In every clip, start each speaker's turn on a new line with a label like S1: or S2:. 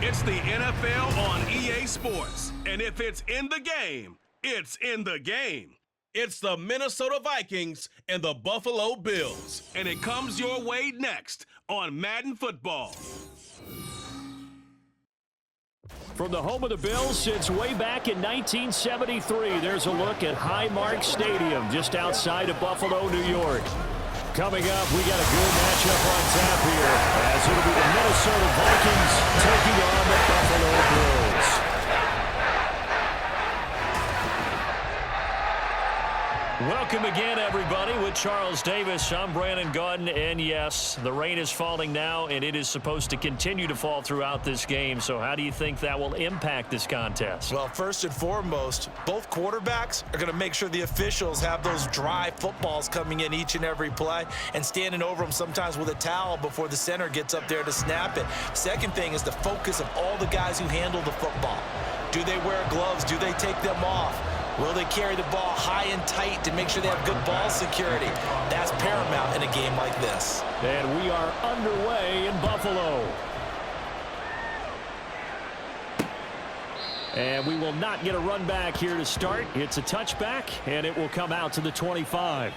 S1: It's the NFL on EA Sports. And if it's in the game, it's in the game. It's the Minnesota Vikings and the Buffalo Bills. And it comes your way next on Madden Football.
S2: From the home of the Bills since way back in 1973, there's a look at Highmark Stadium just outside of Buffalo, New York. Coming up, we got a good matchup on tap here, as it'll be the Minnesota Vikings taking on the Buffalo Bills. Welcome again, everybody. With Charles Davis, I'm Brandon Gaudin, and yes, the rain is falling now, and it is supposed to continue to fall throughout this game. So how do you think that will impact this contest?
S3: Well, first and foremost, both quarterbacks are going to make sure the officials have those dry footballs coming in each and every play and standing over them sometimes with a towel before the center gets up there to snap it. Second thing is the focus of all the guys who handle the football. Do they wear gloves? Do they take them off? Will they carry the ball high and tight to make sure they have good ball security? That's paramount in a game like this.
S2: And we are underway in Buffalo. And we will not get a run back here to start. It's a touchback, and it will come out to the 25.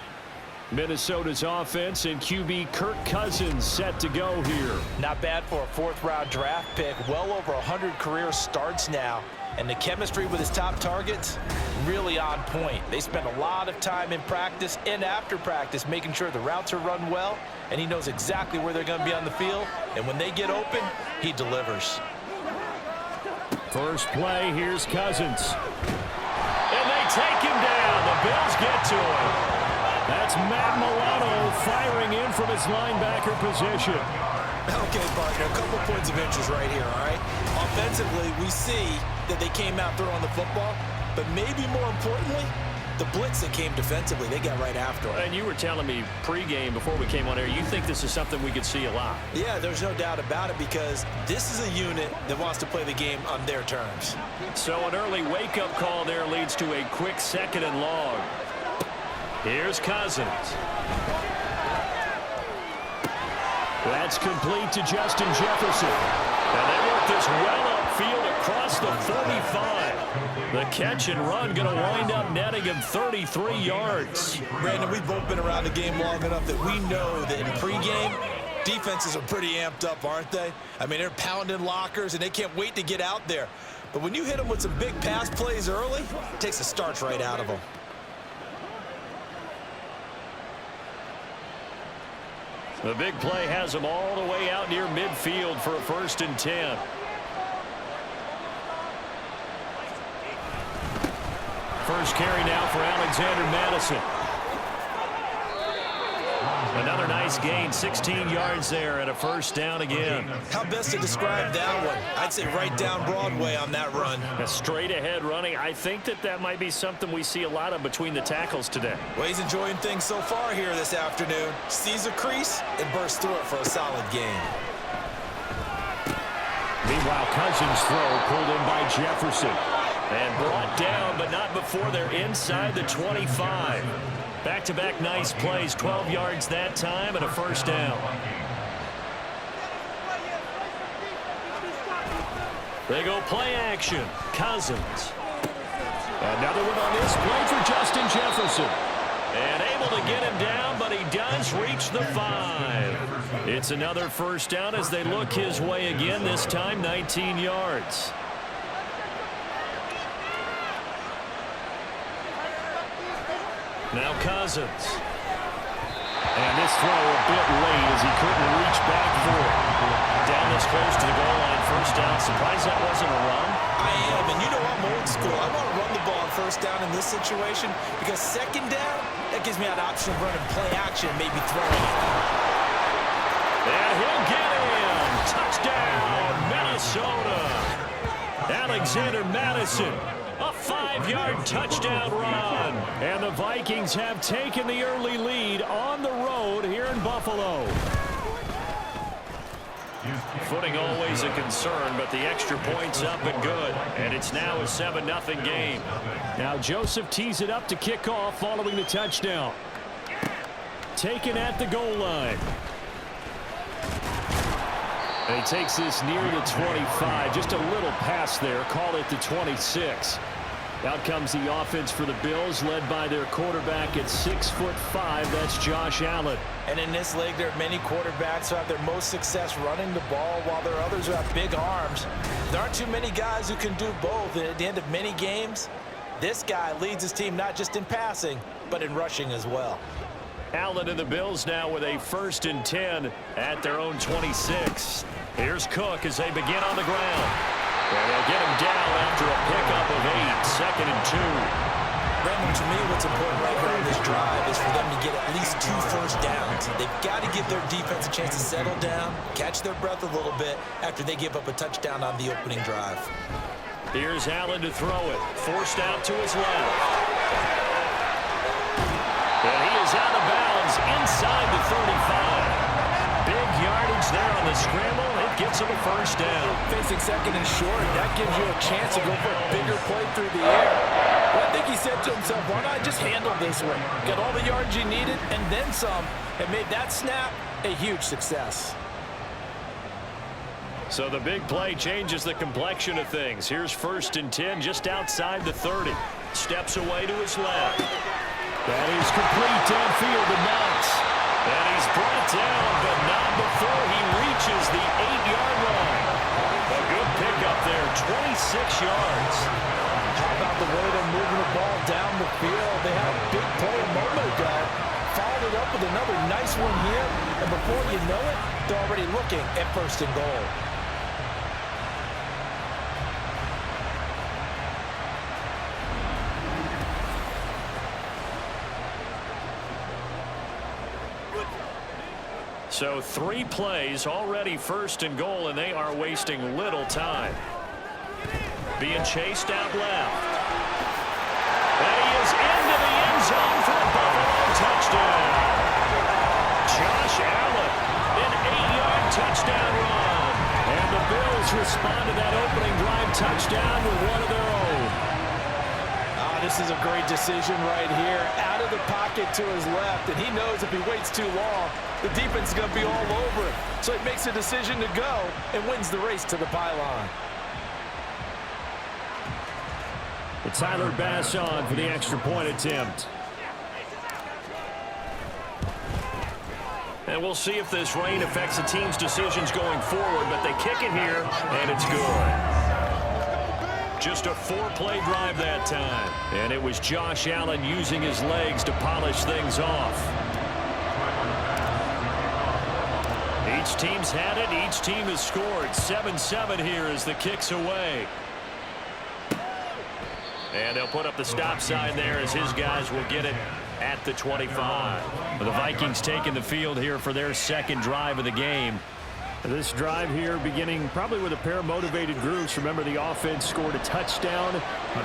S2: Minnesota's offense and QB Kirk Cousins set to go here.
S3: Not bad for a fourth-round draft pick. Well over 100 career starts now. And the chemistry with his top targets, really on point. They spend a lot of time in practice and after practice making sure the routes are run well, and he knows exactly where they're going to be on the field. And when they get open, he delivers.
S2: First play, here's Cousins. And they take him down. The Bills get to him. That's Matt Milano firing in from his linebacker position.
S3: Okay, partner, a couple points of interest right here, all right? Offensively, we see that they came out throwing the football, but maybe more importantly, the blitz that came defensively, they got right after it.
S2: And you were telling me pregame before we came on air, you think this is something we could see a lot.
S3: Yeah, there's no doubt about it, because this is a unit that wants to play the game on their terms.
S2: So an early wake-up call there leads to a quick second and long. Here's Cousins. That's complete to Justin Jefferson. And they work this well upfield across the 45. The catch and run going to wind up netting him 33 yards.
S3: Brandon, we've both been around the game long enough that we know that in pregame, defenses are pretty amped up, aren't they? I mean, they're pounding lockers, and they can't wait to get out there. But when you hit them with some big pass plays early, it takes the starch right out of them.
S2: The big play has them all the way out near midfield for a 1st and 10. First carry now for Alexander Madison. Another nice gain, 16 yards there and a 1st down again.
S3: How best to describe that one? I'd say right down Broadway on that run.
S2: A straight ahead running. I think that might be something we see a lot of between the tackles today.
S3: Well, he's enjoying things so far here this afternoon. Sees a crease and bursts through it for a solid gain.
S2: Meanwhile, Cousins' throw pulled in by Jefferson. And brought down, but not before they're inside the 25. Back-to-back nice plays, 12 yards that time and a 1st down. They go play action. Cousins. Another one on this play for Justin Jefferson. And able to get him down, but he does reach the 5. It's another 1st down as they look his way again, this time 19 yards. Now Cousins. And this throw a bit late as he couldn't reach back for it. Down this close to the goal line, 1st down. Surprised that wasn't a run?
S3: I am, and you know I'm old school. I want to run the ball on 1st down in this situation because 2nd down, that gives me an option of running play action, maybe throwing it.
S2: And he'll get in. Touchdown, Minnesota. Alexander Madison. A 5-yard touchdown run. And the Vikings have taken the early lead on the road here in Buffalo. Footing always a concern, but the extra point's up and good. And it's now a 7-0 game. Now Joseph tees it up to kick off following the touchdown. Taken at the goal line. And he takes this near the 25. Just a little pass there. Call it the 26. Out comes the offense for the Bills, led by their quarterback at 6'5". That's Josh Allen.
S3: And in this league, there are many quarterbacks who have their most success running the ball, while there are others who have big arms. There aren't too many guys who can do both. And at the end of many games, this guy leads his team not just in passing, but in rushing as well.
S2: Allen and the Bills now with a 1st and 10 at their own 26. Here's Cook as they begin on the ground. And they'll get him down after a pickup of 8, 2nd and 2.
S3: Brandon, to me, what's important right here on this drive is for them to get at least 2 first downs. They've got to give their defense a chance to settle down, catch their breath a little bit after they give up a touchdown on the opening drive.
S2: Here's Allen to throw it. Forced out to his left. And he is out of bounds inside the 35. Big yardage there on the scramble. It gets him a first down.
S3: Facing 2nd and short, that gives you a chance to go for a bigger play through the air. But I think he said to himself, why not just handle this one? Got all the yards you needed and then some, and made that snap a huge success.
S2: So the big play changes the complexion of things. Here's 1st and 10 just outside the 30. Steps away to his left. That is complete downfield to Knox. And he's brought down, but not before he reaches the 8-yard line. A good pickup there, 26 yards.
S3: How about the way they're moving the ball down the field? They had a big play a moment ago. Followed it up with another nice one here. And before you know it, they're already looking at 1st and goal.
S2: So 3 plays, already 1st and goal, and they are wasting little time. Being chased out left. And he is into the end zone for a Buffalo touchdown. Josh Allen, an 8-yard touchdown run. And the Bills respond to that opening drive touchdown with one of their own.
S3: This is a great decision right here. Out of the pocket to his left, and he knows if he waits too long, the defense is going to be all over him. So he makes a decision to go and wins the race to the pylon.
S2: It's Tyler Bass on for the extra point attempt. And we'll see if this rain affects the team's decisions going forward, but they kick it here, and it's good. Just a 4-play drive that time. And it was Josh Allen using his legs to polish things off. Each team's had it. Each team has scored. 7-7 here as the kick's away. And they'll put up the stop sign there as his guys will get it at the 25. The Vikings taking the field here for their 2nd drive of the game. This drive here beginning probably with a pair of motivated groups. Remember, the offense scored a touchdown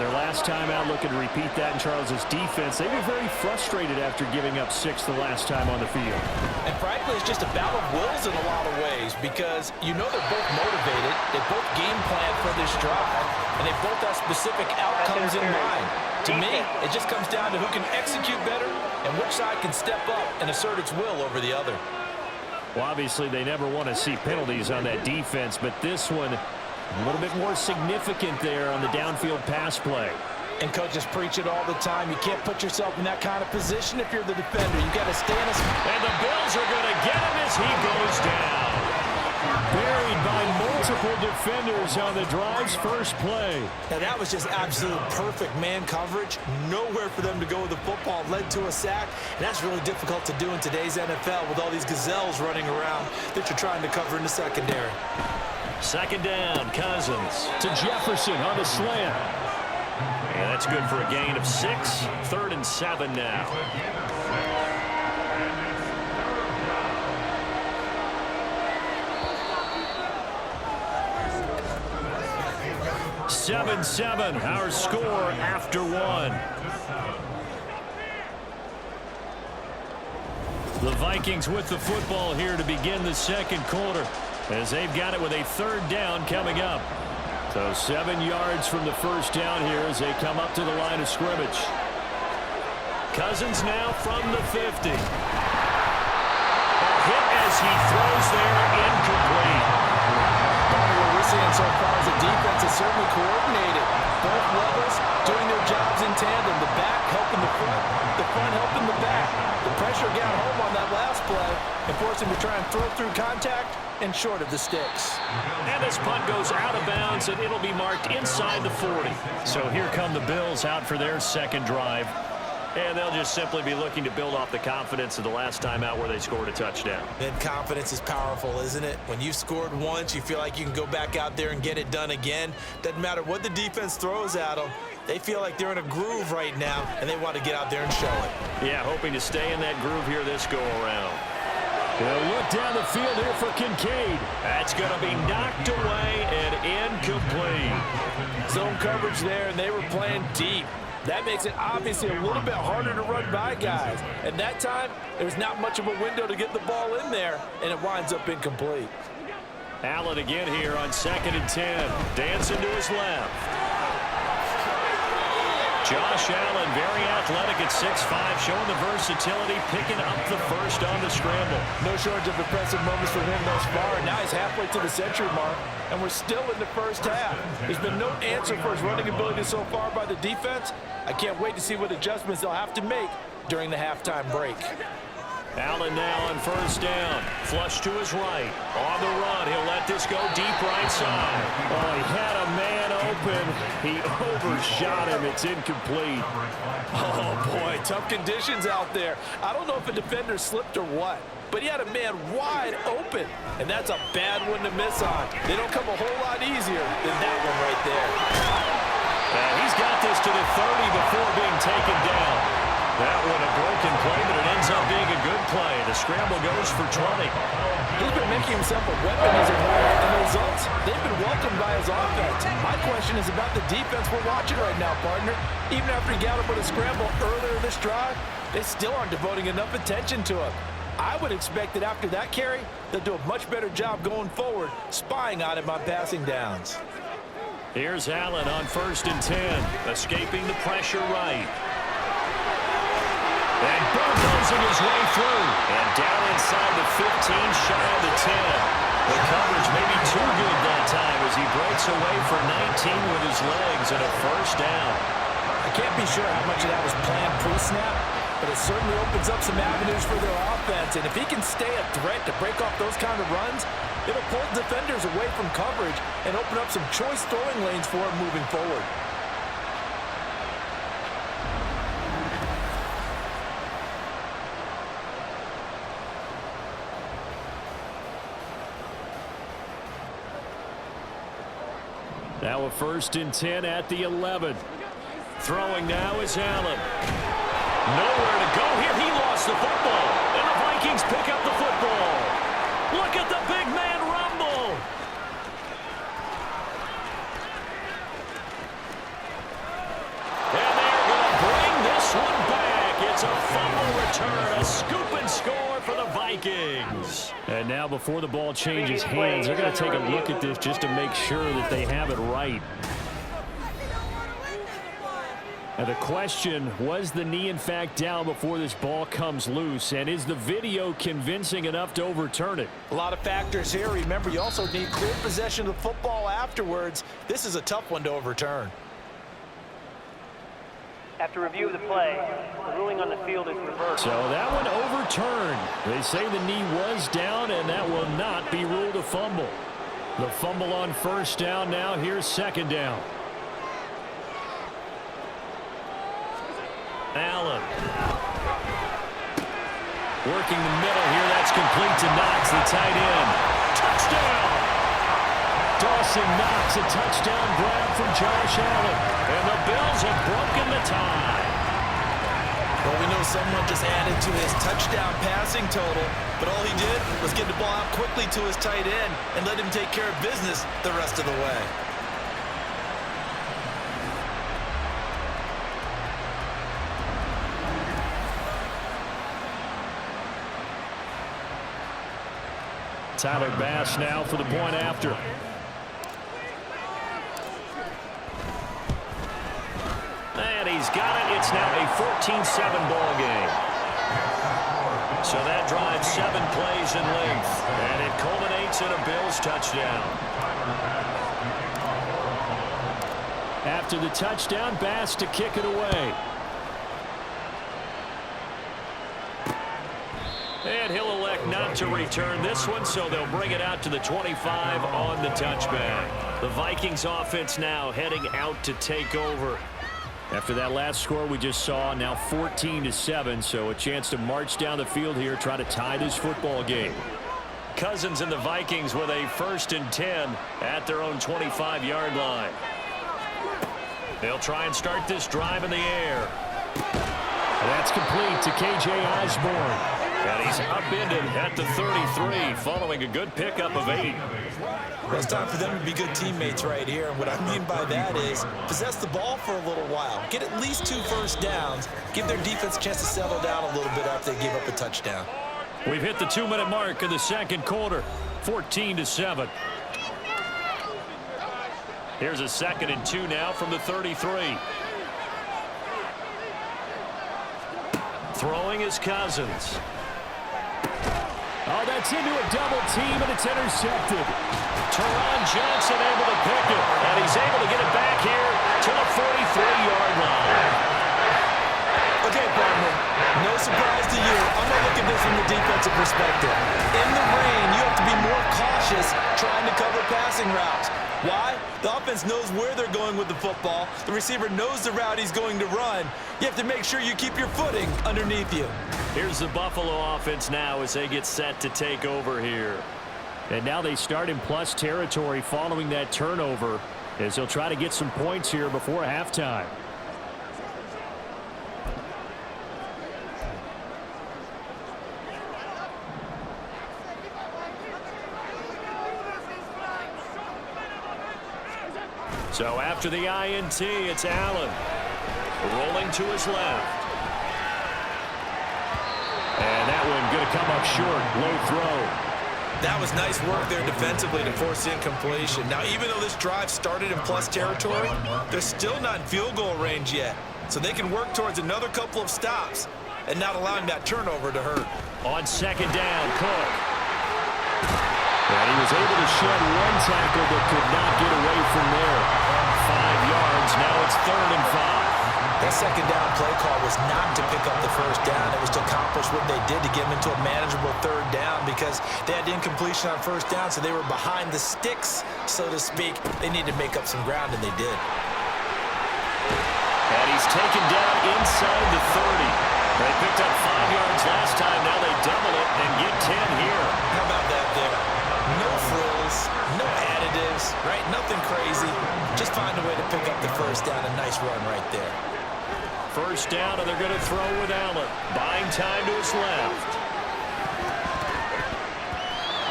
S2: their last time out, looking to repeat that in Charles's defense. They were very frustrated after giving up 6 the last time on the field.
S3: And frankly, it's just a battle of wills in a lot of ways, because you know they're both motivated, they both game plan for this drive, and they both have specific outcomes in mind. To me, it just comes down to who can execute better and which side can step up and assert its will over the other.
S2: Well, obviously, they never want to see penalties on that defense, but this one a little bit more significant there on the downfield pass play.
S3: And coaches preach it all the time. You can't put yourself in that kind of position if you're the defender. You got to stay in a...
S2: And the Bills are going to get him as he goes down. Buried by multiple defenders on the drive's first play.
S3: Now, that was just absolute perfect man coverage. Nowhere for them to go with the football. Led to a sack. And that's really difficult to do in today's NFL with all these gazelles running around that you're trying to cover in the secondary.
S2: 2nd down, Cousins to Jefferson on the slant. And that's good for a gain of 6. 3rd and 7 now. 7-7, our score after 1. The Vikings with the football here to begin the 2nd quarter, as they've got it with a 3rd down coming up. So 7 yards from the first down here as they come up to the line of scrimmage. Cousins now from the 50. A hit as he throws there, incomplete.
S3: seen so far is the defense is certainly coordinated. Both levels doing their jobs in tandem. The back helping the front helping the back. The pressure got home on that last play and forced him to try and throw through contact and short of the sticks.
S2: And this punt goes out of bounds, and it'll be marked inside the 40. So here come the Bills out for their second drive. And they'll just simply be looking to build off the confidence of the last time out where they scored a touchdown.
S3: And confidence is powerful, isn't it? When you scored once, you feel like you can go back out there and get it done again. Doesn't matter what the defense throws at them. They feel like they're in a groove right now, and they want to get out there and show it.
S2: Yeah, hoping to stay in that groove here this go-around. They'll look down the field here for Kincaid. That's going to be knocked away and incomplete.
S3: Zone coverage there, and they were playing deep. That makes it obviously a little bit harder to run by guys. And that time, there's not much of a window to get the ball in there, and it winds up incomplete.
S2: Allen again here on 2nd and 10. Dancing to his left. Josh Allen, very athletic at 6'5", showing the versatility, picking up the first on the scramble.
S3: No shortage of impressive moments for him thus far. Now he's halfway to the century mark, and we're still in the first half. There's been no answer for his running ability so far by the defense. I can't wait to see what adjustments they'll have to make during the halftime break.
S2: Allen now on 1st down. Flush to his right. On the run. He'll let this go deep right side. Oh, he had a man open. He overshot him. It's incomplete.
S3: Oh, boy, tough conditions out there. I don't know if a defender slipped or what, but he had a man wide open, and that's a bad one to miss on. They don't come a whole lot easier than that one right there.
S2: And he's got this to the 30 before being taken down. That one a broken play, but it ends up being a good play. The scramble goes for 20.
S3: He's been making himself a weapon as a player, and the results, they've been welcomed by his offense. My question is about the defense we're watching right now, partner. Even after he got up with a scramble earlier this drive, they still aren't devoting enough attention to him. I would expect that after that carry, they'll do a much better job going forward, spying on him on passing downs.
S2: Here's Allen on 1st and 10, escaping the pressure right. And bulldozing his way through. And down inside the 15, shy of the 10. The coverage may be too good that time as he breaks away for 19 with his legs and a 1st down.
S3: I can't be sure how much of that was planned pre-snap, but it certainly opens up some avenues for their offense. And if he can stay a threat to break off those kind of runs, it'll pull defenders away from coverage and open up some choice throwing lanes for him moving forward.
S2: Now a 1st and 10 at the 11. Throwing now is Allen. Nowhere to go here. He lost the football. And the Vikings pick up the football. Look at the big man rumble. And they're going to bring this one back. It's a fumble return. A scoop and score for the Vikings. And now before the ball changes hands, they're going to take a look at this just to make sure that they have it right. And the question, was the knee in fact down before this ball comes loose? And is the video convincing enough to overturn it?
S3: A lot of factors here. Remember, you also need clear possession of the football afterwards. This is a tough one to overturn.
S4: After review of the play, the ruling on the field is reversed.
S2: So that one overturned. They say the knee was down, and that will not be ruled a fumble. The fumble on 1st down now. Here's 2nd down. Allen. Working the middle here. That's complete to Knox, the tight end. Touchdown! Dawson Knox, a touchdown grab from Josh Allen. And the Bills have broken the tie.
S3: Well, we know someone just added to his touchdown passing total, but all he did was get the ball out quickly to his tight end and let him take care of business the rest of the way.
S2: Tyler Bass now for the point after. And he's got it. It's now a 14-7 ball game. So that drives 7 plays in length. And it culminates in a Bills touchdown. After the touchdown, Bass to kick it away. And he'll elect not to return this one, so they'll bring it out to the 25 on the touchback. The Vikings offense now heading out to take over. After that last score we just saw, now 14-7, so a chance to march down the field here, try to tie this football game. Cousins and the Vikings with a 1st and 10 at their own 25-yard line. They'll try and start this drive in the air. That's complete to K.J. Osborne. And he's upended at the 33 following a good pickup of 8.
S3: Well, it's time for them to be good teammates right here. And what I mean by that is possess the ball for a little while. Get at least 2 first downs. Give their defense a chance to settle down a little bit after they give up a touchdown.
S2: We've hit the 2-minute mark in the second quarter. 14-7. Here's a 2nd and 2 now from the 33. Throwing is Cousins. Oh, that's into a double team, and it's intercepted. Teron Johnson able to pick it, and he's able to get it back here to the 43-yard line.
S3: Okay, partner, no surprise to you. I'm going to look at this from the defensive perspective. In the rain, you have to be more cautious trying to cover passing routes. Why? The offense knows where they're going with the football. The receiver knows the route he's going to run. You have to make sure you keep your footing underneath you.
S2: Here's the Buffalo offense now as they get set to take over here. And now they start in plus territory following that turnover as they'll try to get some points here before halftime. So after the INT, it's Allen. Rolling to his left. And that one going to come up short. Low throw.
S3: That was nice work there defensively to force incompletion. Now, even though this drive started in plus territory, they're still not in field goal range yet. So they can work towards another couple of stops and not allowing that turnover to hurt.
S2: On 2nd down, Cook. And he was able to shed one tackle but could not get away from there. 5 yards. Now it's 3rd and 5.
S3: That 2nd down play call was not to pick up the 1st down. It was to accomplish what they did to get them into a manageable 3rd down because they had incompletion on 1st down, so they were behind the sticks, so to speak. They needed to make up some ground, and they did.
S2: And he's taken down inside the 30. They picked up 5 yards last time. Now they double it and get 10 here.
S3: How about that there? No frills, no additives, right? Nothing crazy. Just find a way to pick up the 1st down. A nice run right there.
S2: 1st down, and they're going to throw with Allen. Buying time to his left.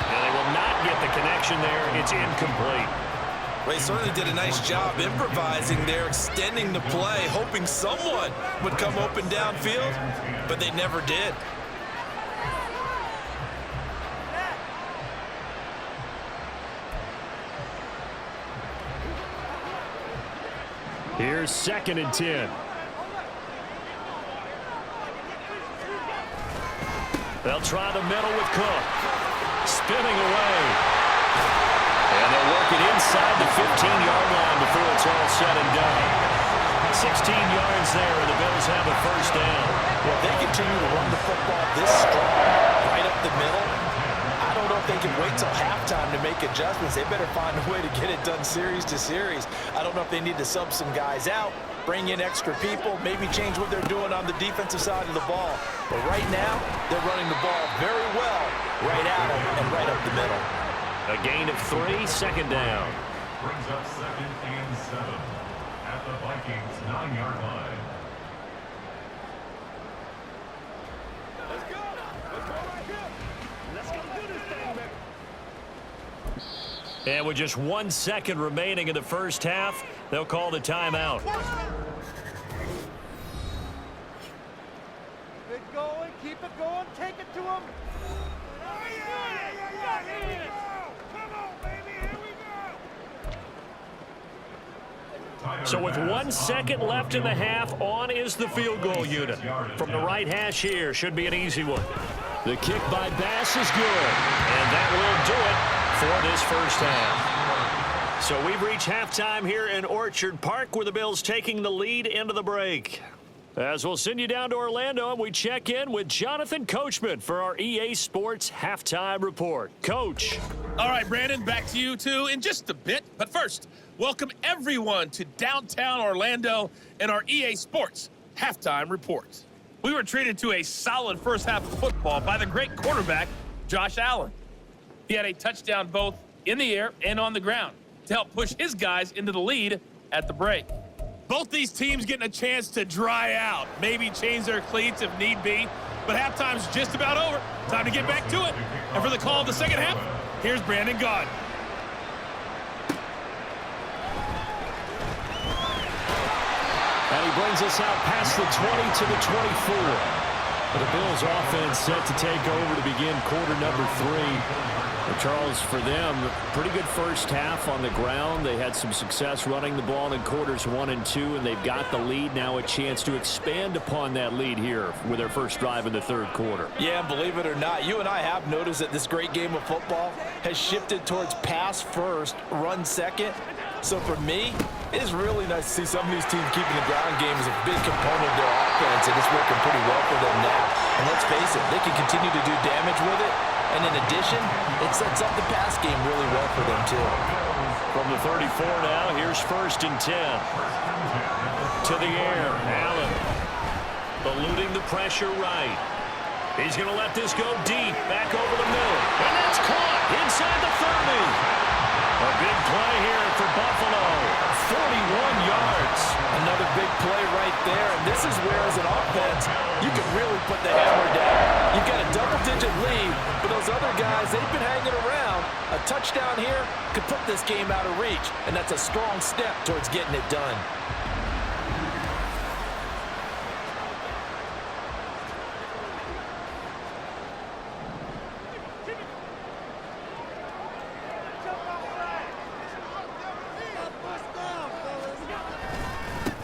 S2: And they will not get the connection there. It's incomplete.
S3: Well, he certainly did a nice job improvising there, extending the play, hoping someone would come open downfield, but they never did.
S2: Here's 2nd and 10. They'll try the middle with Cook. Spinning away. And they'll work it inside the 15-yard line before it's all said and done. 16 yards there, and the Bills have a 1st down.
S3: Well, if they continue to run the football this strong, right up the middle, I don't know if they can wait till halftime to make adjustments. They better find a way to get it done series to series. I don't know if they need to sub some guys out, bring in extra people, maybe change what they're doing on the defensive side of the ball. But right now, they're running the ball very well right at them and right up the middle.
S2: A gain of 3, 2nd down.
S5: Brings up 2nd and 7 at the Vikings 9-yard line.
S6: Let's go right here. Let's go do this thing, man.
S2: And with just 1 second remaining in the 1st half, they'll call the timeout.
S6: Keep it going, keep it going, take it to him. Come on, baby, here we go.
S2: So with 1 second left in the half, on is the field goal unit. From the right hash here, should be an easy one. The kick by Bass is good, and that will do it for this 1st half. So we've reached halftime here in Orchard Park with the Bills taking the lead into the break. As we'll send you down to Orlando, and we check in with Jonathan Coachman for our EA Sports Halftime Report. Coach.
S7: All right, Brandon, back to you two in just a bit. But first, welcome everyone to downtown Orlando and our EA Sports Halftime Report. We were treated to a solid first half of football by the great quarterback, Josh Allen. He had a touchdown both in the air and on the ground to help push his guys into the lead at the break. Both these teams getting a chance to dry out, maybe change their cleats if need be, but halftime's just about over. Time to get back to it. And for the call of the second half, here's Brandon Gaud.
S2: And he brings us out past the 20 to the 24. But the Bills offense set to take over to begin quarter number 3. Well, Charles, for them, pretty good first half on the ground. They had some success running the ball in quarters 1 and 2, and they've got the lead. Now a chance to expand upon that lead here with their first drive in the third quarter.
S3: Yeah, believe it or not, you and I have noticed that this great game of football has shifted towards pass first, run second. So for me, it is really nice to see some of these teams keeping the ground game as a big component of their offense, and it's working pretty well for them now. And let's face it, they can continue to do damage with it. And in addition, it sets up the pass game really well for them, too.
S2: From the 34 now, here's 1st and 10. To the air, Allen eluding the pressure right. He's going to let this go deep, back over the middle. And that's caught inside the 30. A big play here for Buffalo. 41 yards.
S3: Another big play right there. And this is where, as an offense, you can really put the hammer down. You've got a double-digit lead, but those other guys, they've been hanging around. A touchdown here could put this game out of reach, and that's a strong step towards getting it done.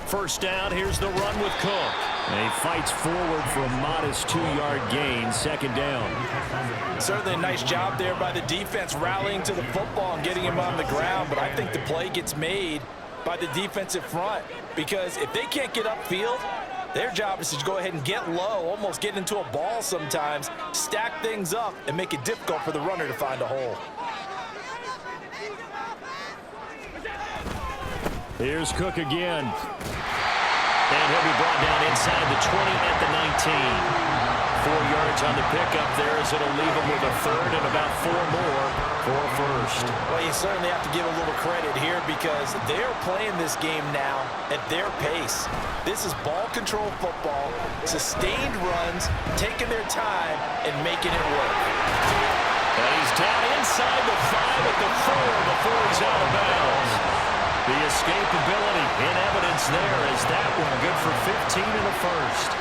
S2: First down, here's the run with Cook. And he fights forward for a modest 2-yard gain, second down.
S3: Certainly a nice job there by the defense rallying to the football and getting him on the ground, but I think the play gets made by the defensive front because if they can't get upfield, their job is to go ahead and get low, almost get into a ball sometimes, stack things up, and make it difficult for the runner to find a hole.
S2: Here's Cook again. And he'll be brought down inside the 20 at the 19. 4 yards on the pickup there as it'll leave him with a third and about 4 more for a first.
S3: Well, you certainly have to give a little credit here because they're playing this game now at their pace. This is ball control football, sustained runs, taking their time and making it work.
S2: And he's down inside the 5 at the 4 before he's out of bounds. The escapability in evidence there as that one good for 15 in the first.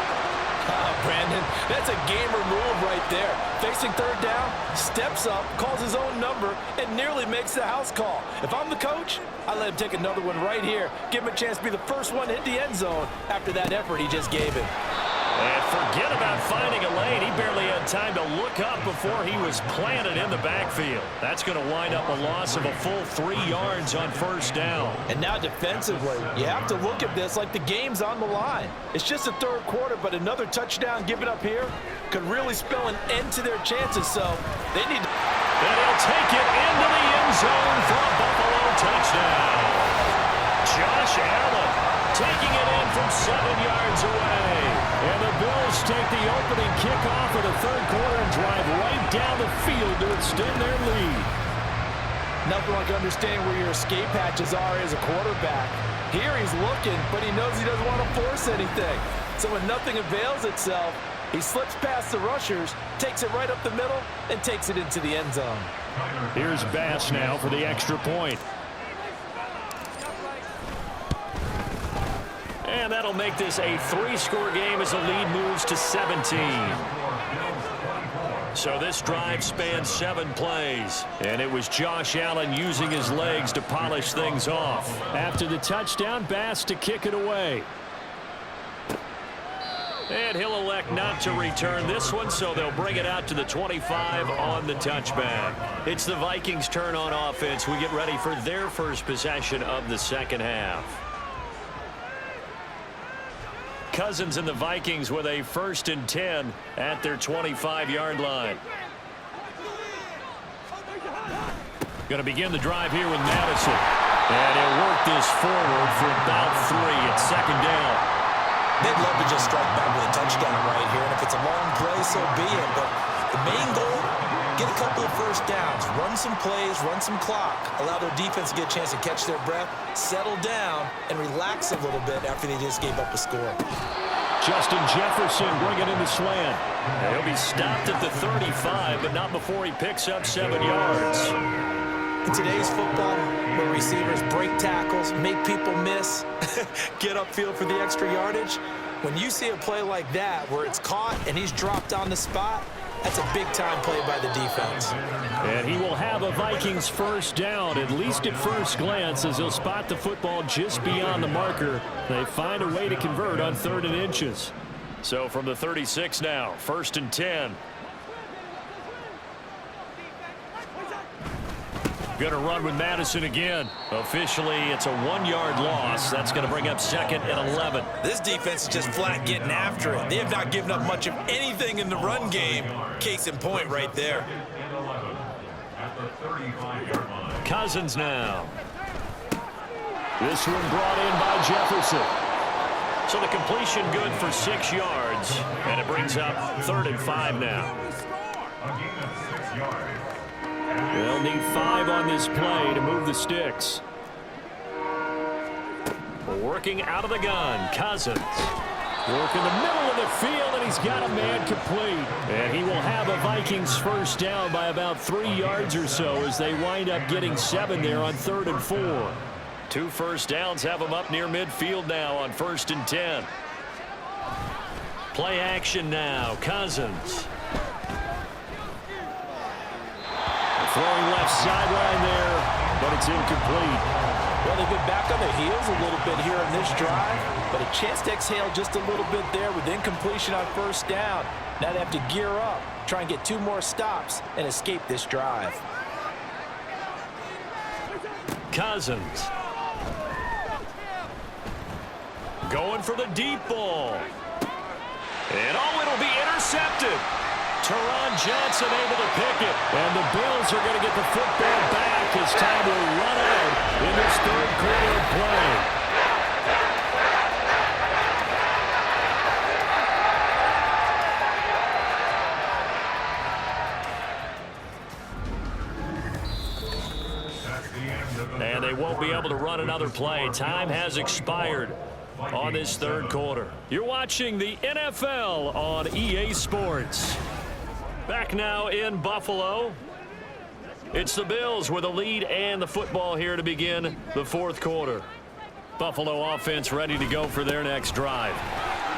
S3: Brandon, that's a gamer move right there. Facing third down, steps up, calls his own number, and nearly makes the house call. If I'm the coach, I let him take another one right here. Give him a chance to be the first one in the end zone after that effort he just gave him.
S2: And forget about finding a lane. He barely had time to look up before he was planted in the backfield. That's going to wind up a loss of a full 3 yards on first down.
S3: And now defensively, you have to look at this like the game's on the line. It's just the third quarter, but another touchdown given up here could really spell an end to their chances, so they need to...
S2: And he'll take it into the end zone for a Buffalo touchdown. Josh Allen taking it in from 7 yards away. And the Bills take the opening kickoff of the third quarter and drive right down the field to extend their lead.
S3: Nothing like understanding where your escape hatches are as a quarterback. Here he's looking, but he knows he doesn't want to force anything. So when nothing avails itself, he slips past the rushers, takes it right up the middle, and takes it into the end zone.
S2: Here's Bass now for the extra point. And that'll make this a 3-score game as the lead moves to 17. So this drive spans 7 plays. And it was Josh Allen using his legs to polish things off. After the touchdown, Bass to kick it away. And he'll elect not to return this one, so they'll bring it out to the 25 on the touchback. It's the Vikings' turn on offense. We get ready for their first possession of the second half. Cousins and the Vikings with a 1st and 10 at their 25-yard line. Going to begin the drive here with Madison. And he'll work this forward for about 3 at 2nd down.
S3: They'd love to just strike back with a touchdown right here, and if it's a long play, so be it. But the main goal, get a couple of first downs, run some plays, run some clock, allow their defense to get a chance to catch their breath, settle down, and relax a little bit after they just gave up a score.
S2: Justin Jefferson bringing in the slant. He'll be stopped at the 35, but not before he picks up 7 yards.
S3: In today's football, where receivers break tackles, make people miss, get upfield for the extra yardage, when you see a play like that where it's caught and he's dropped on the spot, that's a big-time play by the defense.
S2: And he will have a Vikings 1st down, at least at first glance, as he'll spot the football just beyond the marker. They find a way to convert on 3rd and inches. So from the 36 now, 1st and 10. Going to run with Madison again. Officially, it's a 1-yard loss. That's going to bring up 2nd and 11.
S3: This defense is just flat getting after it. They have not given up much of anything in the run game. Case in point right there.
S2: Cousins now. This one brought in by Jefferson. So the completion good for 6 yards. And it brings up 3rd and 5 now. They'll need 5 on this play to move the sticks. Working out of the gun, Cousins. Work in the middle of the field, and he's got a man complete. And he will have a Vikings 1st down by about 3 yards or so as they wind up getting 7 there on 3rd and 4. 2 first downs have them up near midfield now on 1st and 10. Play action now, Cousins. Throwing left sideline there, but it's incomplete.
S3: Well, they've been back on their heels a little bit here in this drive, but a chance to exhale just a little bit there with incompletion on 1st down. Now they have to gear up, try and get 2 more stops, and escape this drive.
S2: Cousins. Going for the deep ball. And it'll be intercepted. Teron Johnson able to pick it. And the Bills are going to get the football back as time will run out in this 3rd quarter of play. And they won't be able to run another play. Time has expired on this 3rd quarter. You're watching the NFL on EA Sports. Back now in Buffalo. It's the Bills with a lead and the football here to begin the 4th quarter. Buffalo offense ready to go for their next drive.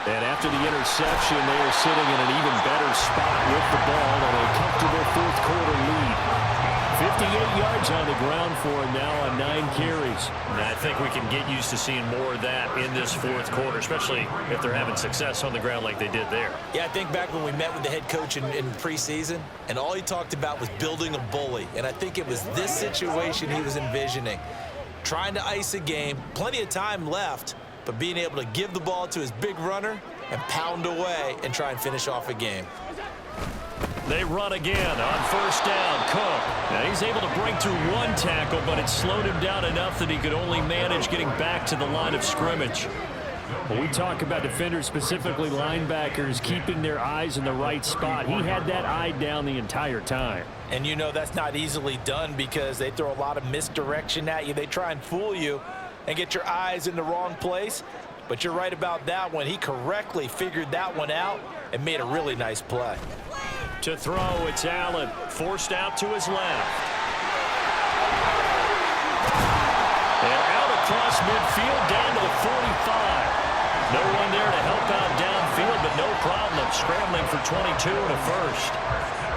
S2: And after the interception, they are sitting in an even better spot with the ball and a comfortable 4th quarter lead. 58 yards on the ground for him now on 9 carries. And I think we can get used to seeing more of that in this 4th quarter, especially if they're having success on the ground like they did there.
S3: Yeah, I think back when we met with the head coach in preseason, and all he talked about was building a bully. And I think it was this situation he was envisioning. Trying to ice a game, plenty of time left, but being able to give the ball to his big runner and pound away and try and finish off a game.
S2: They run again on 1st down. Cook. Now he's able to break through 1 tackle, but it slowed him down enough that he could only manage getting back to the line of scrimmage. When we talk about defenders, specifically linebackers, keeping their eyes in the right spot, he had that eye down the entire time.
S3: And you know that's not easily done because they throw a lot of misdirection at you. They try and fool you and get your eyes in the wrong place. But you're right about that one. He correctly figured that one out and made a really nice play.
S2: To throw, it's Allen, forced out to his left. And out across midfield, down to the 45. No one there to help out downfield, but no problem scrambling for 22 and a first.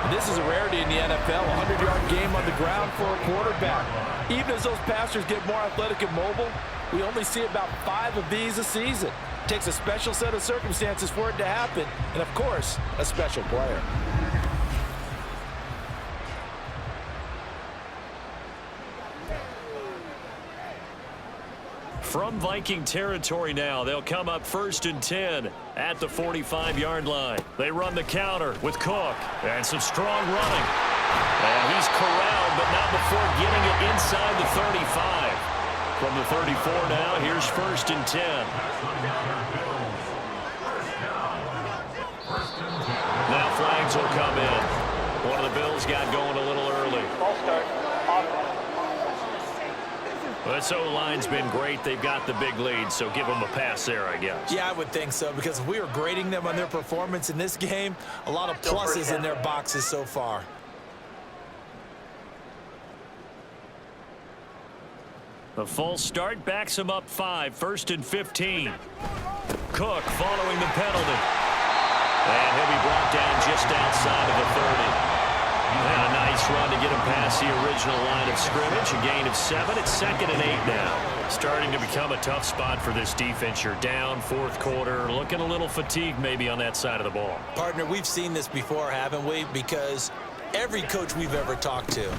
S3: This is a rarity in the NFL, a 100-yard game on the ground for a quarterback. Even as those passers get more athletic and mobile, we only see about 5 of these a season. Takes a special set of circumstances for it to happen, and of course, a special player.
S2: From Viking territory now, they'll come up 1st and 10 at the 45-yard line. They run the counter with Cook, and some strong running. And he's corralled, but not before getting it inside the 35. From the 34 now, here's 1st and 10. Now flags will come in. One of the Bills got going a little early.
S4: Ball start.
S2: This O-line's been great. They've got the big lead, so give them a pass there, I guess.
S3: Yeah, I would think so, because if we were grading them on their performance in this game, a lot of pluses in their boxes so far.
S2: The false start backs him up 5, 1st and 15. Cook following the penalty. And he'll be brought down just outside of the 30. And a nice run to get him past the original line of scrimmage. A gain of 7. It's 2nd and 8 now. Starting to become a tough spot for this defense. You're down 4th quarter. Looking a little fatigued maybe on that side of the ball.
S3: Partner, we've seen this before, haven't we? Because every coach we've ever talked to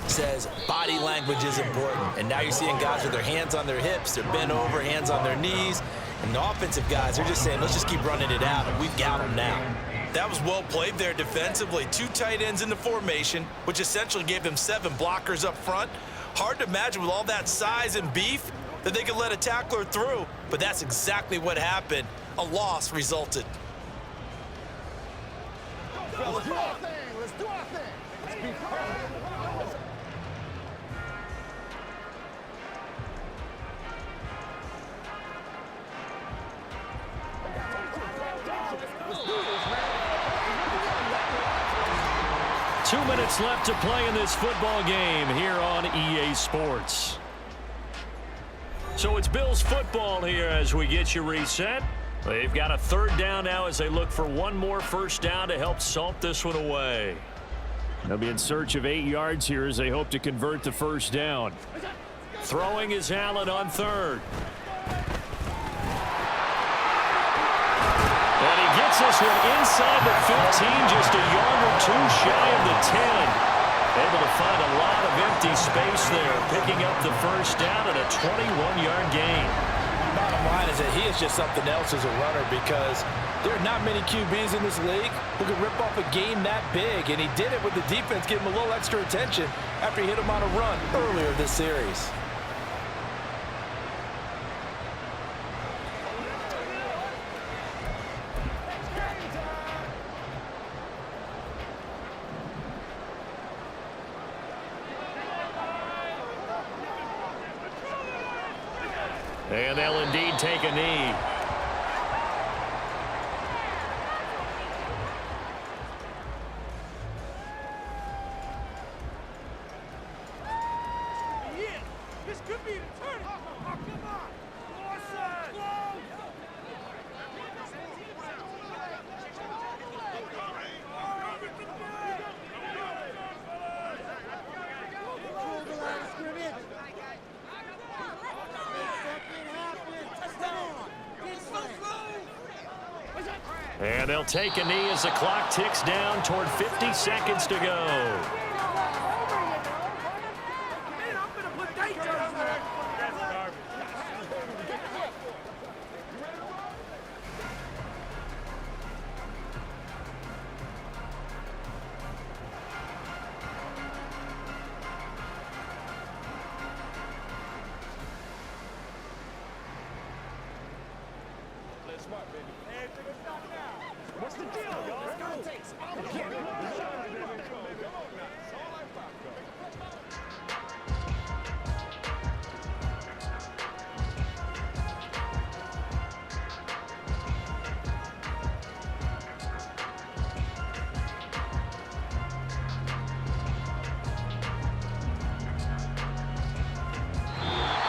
S3: says body language is important. And now you're seeing guys with their hands on their hips. They're bent over, hands on their knees. And the offensive guys, they're just saying, let's just keep running it out. And we've got them now. That was well played there defensively. 2 tight ends in the formation, which essentially gave them 7 blockers up front. Hard to imagine with all that size and beef that they could let a tackler through, but that's exactly what happened. A loss resulted.
S6: Let's do our thing. Let's do our thing. Let's be perfect.
S2: 2 minutes left to play in this football game here on EA Sports. So it's Bills football here as we get you reset. They've got a 3rd down now as they look for one more 1st down to help salt this one away. They'll be in search of 8 yards here as they hope to convert the 1st down. Throwing is Allen on 3rd. And he gets this one inside the 15, just a yard or 2 shy of the 10. Able to find a lot of empty space there, picking up the 1st down and a 21-yard gain.
S3: Bottom line is that he is just something else as a runner, because there are not many QBs in this league who can rip off a game that big, and he did it with the defense giving him a little extra attention after he hit him on a run earlier this series.
S2: And they'll indeed take a knee.
S6: This could be the turn. Oh, come on.
S2: And they'll take a knee as the clock ticks down toward 50 seconds to go.
S6: What's the deal, y'all? Let's go.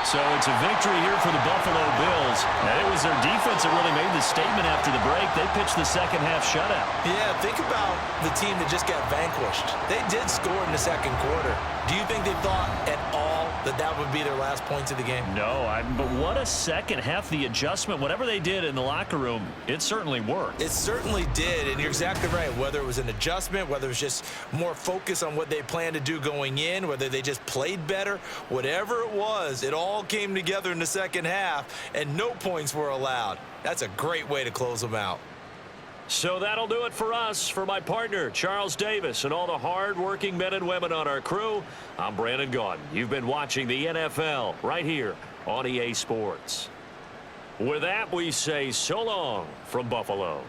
S2: So it's a victory here for the Buffalo Bills. And it was their defense that really made the statement after the break. They pitched the second half shutout.
S3: Yeah, think about the team that just got vanquished. They did score in the second quarter. Do you think they thought at all that would be their last points of the game.
S2: No, but what a second half. The adjustment, whatever they did in the locker room, it certainly worked.
S3: It certainly did, and you're exactly right. Whether it was an adjustment, whether it was just more focus on what they planned to do going in, whether they just played better, whatever it was, it all came together in the second half, and no points were allowed. That's a great way to close them out.
S2: So that'll do it for us. For my partner, Charles Davis, and all the hard-working men and women on our crew, I'm Brandon Gaudin. You've been watching the NFL right here on EA Sports. With that, we say so long from Buffalo.